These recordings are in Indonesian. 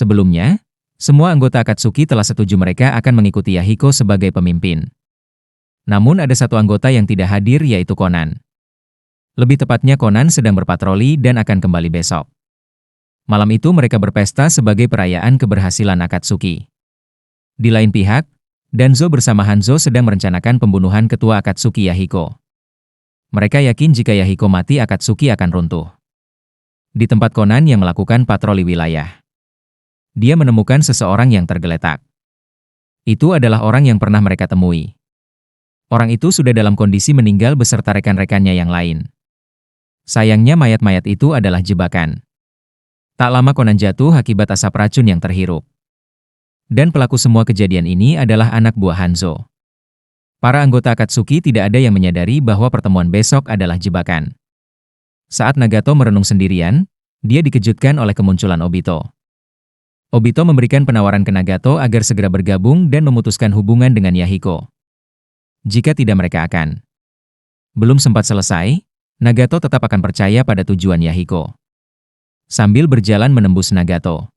Sebelumnya, semua anggota Akatsuki telah setuju mereka akan mengikuti Yahiko sebagai pemimpin. Namun ada satu anggota yang tidak hadir, yaitu Konan. Lebih tepatnya Konan sedang berpatroli dan akan kembali besok. Malam itu mereka berpesta sebagai perayaan keberhasilan Akatsuki. Di lain pihak, Danzo bersama Hanzo sedang merencanakan pembunuhan ketua Akatsuki Yahiko. Mereka yakin jika Yahiko mati Akatsuki akan runtuh. Di tempat Konan yang melakukan patroli wilayah, dia menemukan seseorang yang tergeletak. Itu adalah orang yang pernah mereka temui. Orang itu sudah dalam kondisi meninggal beserta rekan-rekannya yang lain. Sayangnya mayat-mayat itu adalah jebakan. Tak lama Konan jatuh akibat asap racun yang terhirup. Dan pelaku semua kejadian ini adalah anak buah Hanzo. Para anggota Akatsuki tidak ada yang menyadari bahwa pertemuan besok adalah jebakan. Saat Nagato merenung sendirian, dia dikejutkan oleh kemunculan Obito. Obito memberikan penawaran ke Nagato agar segera bergabung dan memutuskan hubungan dengan Yahiko. Jika tidak mereka akan. Belum sempat selesai, Nagato tetap akan percaya pada tujuan Yahiko. Sambil berjalan menembus Nagato,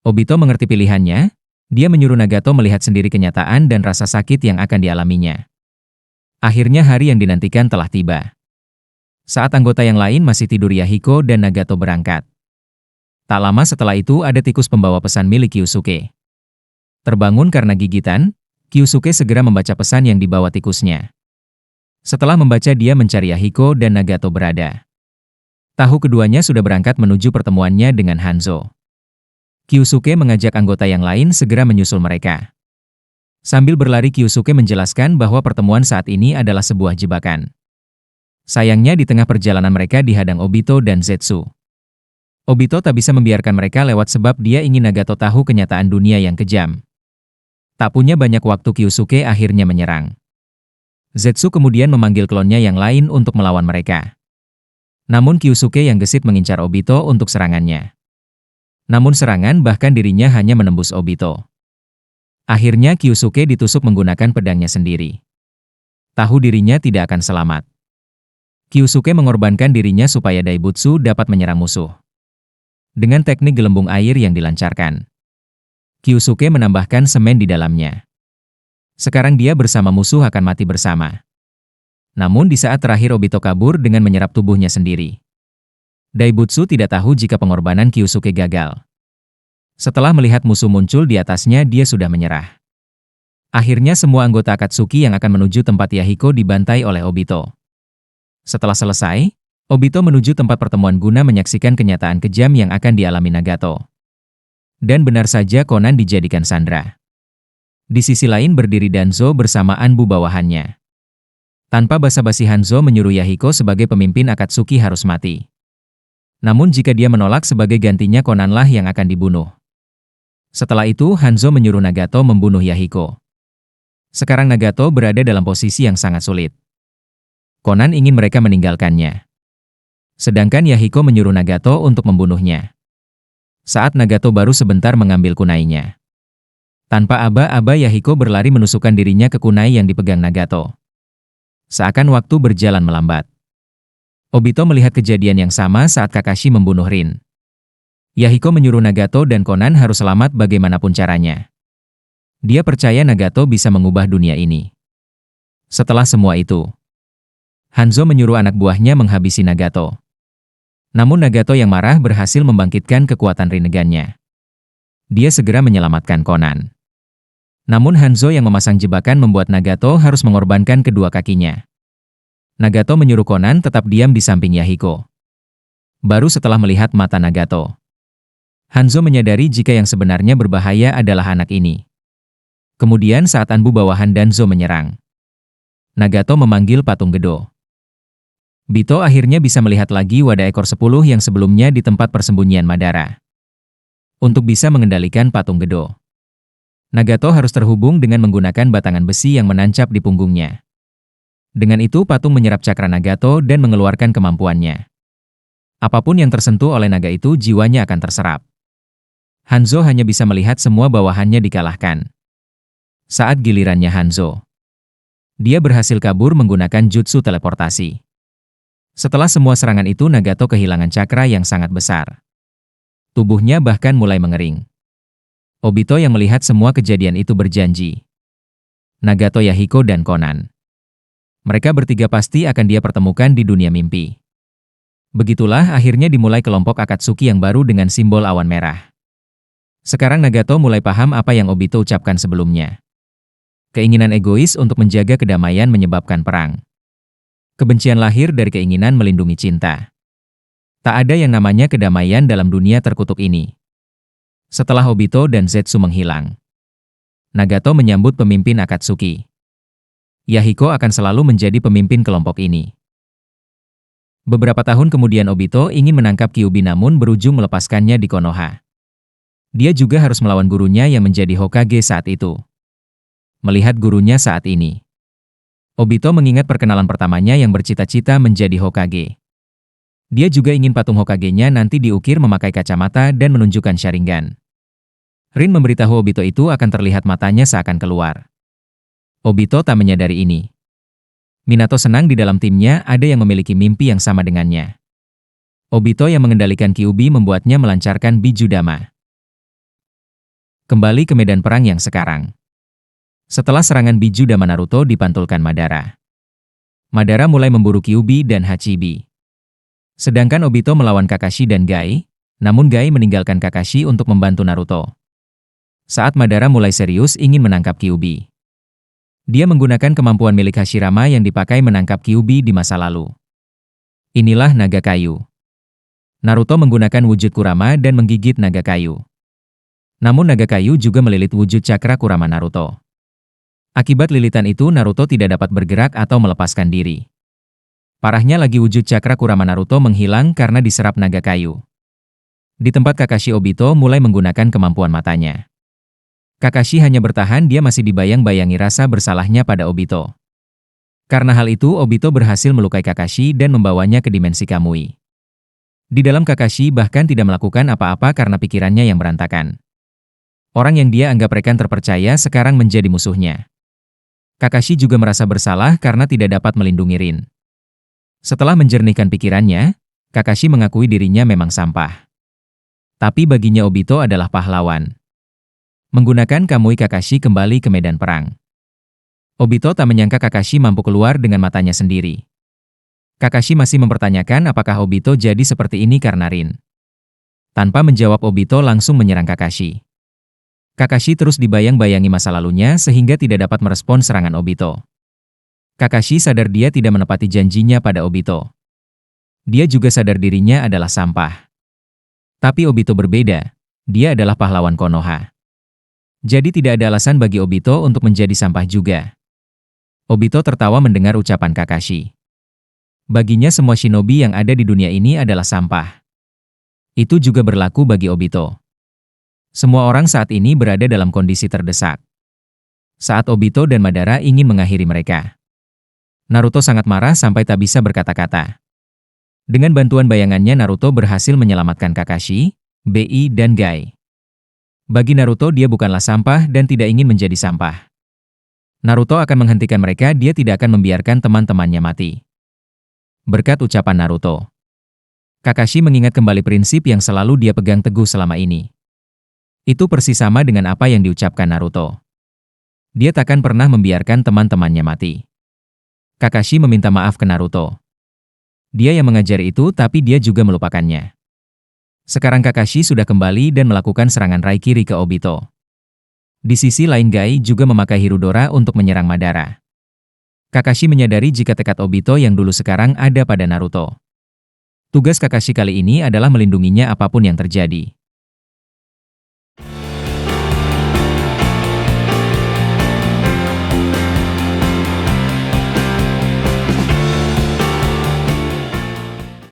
Obito mengerti pilihannya, dia menyuruh Nagato melihat sendiri kenyataan dan rasa sakit yang akan dialaminya. Akhirnya hari yang dinantikan telah tiba. Saat anggota yang lain masih tidur, Yahiko dan Nagato berangkat. Tak lama setelah itu ada tikus pembawa pesan milik Kyusuke. Terbangun karena gigitan, Kyusuke segera membaca pesan yang dibawa tikusnya. Setelah membaca, dia mencari Yahiko dan Nagato berada. Tahu keduanya sudah berangkat menuju pertemuannya dengan Hanzo. Kyusuke mengajak anggota yang lain segera menyusul mereka. Sambil berlari, Kyusuke menjelaskan bahwa pertemuan saat ini adalah sebuah jebakan. Sayangnya di tengah perjalanan mereka dihadang Obito dan Zetsu. Obito tak bisa membiarkan mereka lewat sebab dia ingin Nagato tahu kenyataan dunia yang kejam. Tak punya banyak waktu, Kyusuke akhirnya menyerang. Zetsu kemudian memanggil klonnya yang lain untuk melawan mereka. Namun Kyusuke yang gesit mengincar Obito untuk serangannya. Namun serangan bahkan dirinya hanya menembus Obito. Akhirnya Kyusuke ditusuk menggunakan pedangnya sendiri. Tahu dirinya tidak akan selamat, Kyusuke mengorbankan dirinya supaya Daibutsu dapat menyerang musuh. Dengan teknik gelembung air yang dilancarkan, Kyusuke menambahkan semen di dalamnya. Sekarang dia bersama musuh akan mati bersama. Namun di saat terakhir Obito kabur dengan menyerap tubuhnya sendiri. Daibutsu tidak tahu jika pengorbanan Kyusuke gagal. Setelah melihat musuh muncul di atasnya, dia sudah menyerah. Akhirnya semua anggota Akatsuki yang akan menuju tempat Yahiko dibantai oleh Obito. Setelah selesai, Obito menuju tempat pertemuan guna menyaksikan kenyataan kejam yang akan dialami Nagato. Dan benar saja, Konan dijadikan sandera. Di sisi lain berdiri Danzo bersama Anbu bawahannya. Tanpa basa-basi, Hanzo menyuruh Yahiko sebagai pemimpin Akatsuki harus mati. Namun jika dia menolak, sebagai gantinya Konanlah yang akan dibunuh. Setelah itu Hanzo menyuruh Nagato membunuh Yahiko. Sekarang Nagato berada dalam posisi yang sangat sulit. Konan ingin mereka meninggalkannya. Sedangkan Yahiko menyuruh Nagato untuk membunuhnya. Saat Nagato baru sebentar mengambil kunainya. Tanpa aba-aba, Yahiko berlari menusukkan dirinya ke kunai yang dipegang Nagato. Seakan waktu berjalan melambat. Obito melihat kejadian yang sama saat Kakashi membunuh Rin. Yahiko menyuruh Nagato dan Konan harus selamat bagaimanapun caranya. Dia percaya Nagato bisa mengubah dunia ini. Setelah semua itu, Hanzo menyuruh anak buahnya menghabisi Nagato. Namun Nagato yang marah berhasil membangkitkan kekuatan Rinnegan-nya. Dia segera menyelamatkan Konan. Namun Hanzo yang memasang jebakan membuat Nagato harus mengorbankan kedua kakinya. Nagato menyuruh Konan tetap diam di samping Yahiko. Baru setelah melihat mata Nagato, Hanzo menyadari jika yang sebenarnya berbahaya adalah anak ini. Kemudian saat Anbu bawahan Danzo menyerang, Nagato memanggil patung Gedo. Bito akhirnya bisa melihat lagi wadah ekor 10 yang sebelumnya di tempat persembunyian Madara. Untuk bisa mengendalikan patung Gedo, Nagato harus terhubung dengan menggunakan batangan besi yang menancap di punggungnya. Dengan itu patung menyerap cakra Nagato dan mengeluarkan kemampuannya. Apapun yang tersentuh oleh naga itu jiwanya akan terserap. Hanzo hanya bisa melihat semua bawahannya dikalahkan. Saat gilirannya Hanzo, dia berhasil kabur menggunakan jutsu teleportasi. Setelah semua serangan itu, Nagato kehilangan cakra yang sangat besar. Tubuhnya bahkan mulai mengering. Obito yang melihat semua kejadian itu berjanji. Nagato, Yahiko, dan Konan. Mereka bertiga pasti akan dia pertemukan di dunia mimpi. Begitulah akhirnya dimulai kelompok Akatsuki yang baru dengan simbol awan merah. Sekarang Nagato mulai paham apa yang Obito ucapkan sebelumnya. Keinginan egois untuk menjaga kedamaian menyebabkan perang. Kebencian lahir dari keinginan melindungi cinta. Tak ada yang namanya kedamaian dalam dunia terkutuk ini. Setelah Obito dan Zetsu menghilang, Nagato menyambut pemimpin Akatsuki. Yahiko akan selalu menjadi pemimpin kelompok ini. Beberapa tahun kemudian Obito ingin menangkap Kyuubi namun berujung melepaskannya di Konoha. Dia juga harus melawan gurunya yang menjadi Hokage saat itu. Melihat gurunya saat ini, Obito mengingat perkenalan pertamanya yang bercita-cita menjadi Hokage. Dia juga ingin patung Hokage-nya nanti diukir memakai kacamata dan menunjukkan Sharingan. Rin memberitahu Obito itu akan terlihat matanya seakan keluar. Obito tak menyadari ini. Minato senang di dalam timnya ada yang memiliki mimpi yang sama dengannya. Obito yang mengendalikan Kyuubi membuatnya melancarkan Bijudama. Kembali ke medan perang yang sekarang. Setelah serangan Bijudama Naruto dipantulkan Madara. Madara mulai memburu Kyuubi dan Hachibi. Sedangkan Obito melawan Kakashi dan Gai, namun Gai meninggalkan Kakashi untuk membantu Naruto. Saat Madara mulai serius ingin menangkap Kyuubi, dia menggunakan kemampuan milik Hashirama yang dipakai menangkap Kyuubi di masa lalu. Inilah naga kayu. Naruto menggunakan wujud Kurama dan menggigit naga kayu. Namun naga kayu juga melilit wujud cakra Kurama Naruto. Akibat lilitan itu Naruto tidak dapat bergerak atau melepaskan diri. Parahnya lagi wujud cakra Kurama Naruto menghilang karena diserap naga kayu. Di tempat Kakashi, Obito mulai menggunakan kemampuan matanya. Kakashi hanya bertahan, dia masih dibayang-bayangi rasa bersalahnya pada Obito. Karena hal itu Obito berhasil melukai Kakashi dan membawanya ke dimensi Kamui. Di dalam Kakashi bahkan tidak melakukan apa-apa karena pikirannya yang berantakan. Orang yang dia anggap rekan terpercaya sekarang menjadi musuhnya. Kakashi juga merasa bersalah karena tidak dapat melindungi Rin. Setelah menjernihkan pikirannya, Kakashi mengakui dirinya memang sampah. Tapi baginya Obito adalah pahlawan. Menggunakan Kamui, Kakashi kembali ke medan perang. Obito tak menyangka Kakashi mampu keluar dengan matanya sendiri. Kakashi masih mempertanyakan apakah Obito jadi seperti ini karena Rin. Tanpa menjawab, Obito langsung menyerang Kakashi. Kakashi terus dibayang-bayangi masa lalunya sehingga tidak dapat merespon serangan Obito. Kakashi sadar dia tidak menepati janjinya pada Obito. Dia juga sadar dirinya adalah sampah. Tapi Obito berbeda, dia adalah pahlawan Konoha. Jadi tidak ada alasan bagi Obito untuk menjadi sampah juga. Obito tertawa mendengar ucapan Kakashi. Baginya semua shinobi yang ada di dunia ini adalah sampah. Itu juga berlaku bagi Obito. Semua orang saat ini berada dalam kondisi terdesak. Saat Obito dan Madara ingin mengakhiri mereka, Naruto sangat marah sampai tak bisa berkata-kata. Dengan bantuan bayangannya Naruto berhasil menyelamatkan Kakashi, Bi, dan Gai. Bagi Naruto dia bukanlah sampah dan tidak ingin menjadi sampah. Naruto akan menghentikan mereka, dia tidak akan membiarkan teman-temannya mati. Berkat ucapan Naruto, Kakashi mengingat kembali prinsip yang selalu dia pegang teguh selama ini. Itu persis sama dengan apa yang diucapkan Naruto. Dia takkan pernah membiarkan teman-temannya mati. Kakashi meminta maaf ke Naruto. Dia yang mengajari itu tapi dia juga melupakannya. Sekarang Kakashi sudah kembali dan melakukan serangan Raikiri ke Obito. Di sisi lain Gai juga memakai Hirudora untuk menyerang Madara. Kakashi menyadari jika tekad Obito yang dulu sekarang ada pada Naruto. Tugas Kakashi kali ini adalah melindunginya apapun yang terjadi.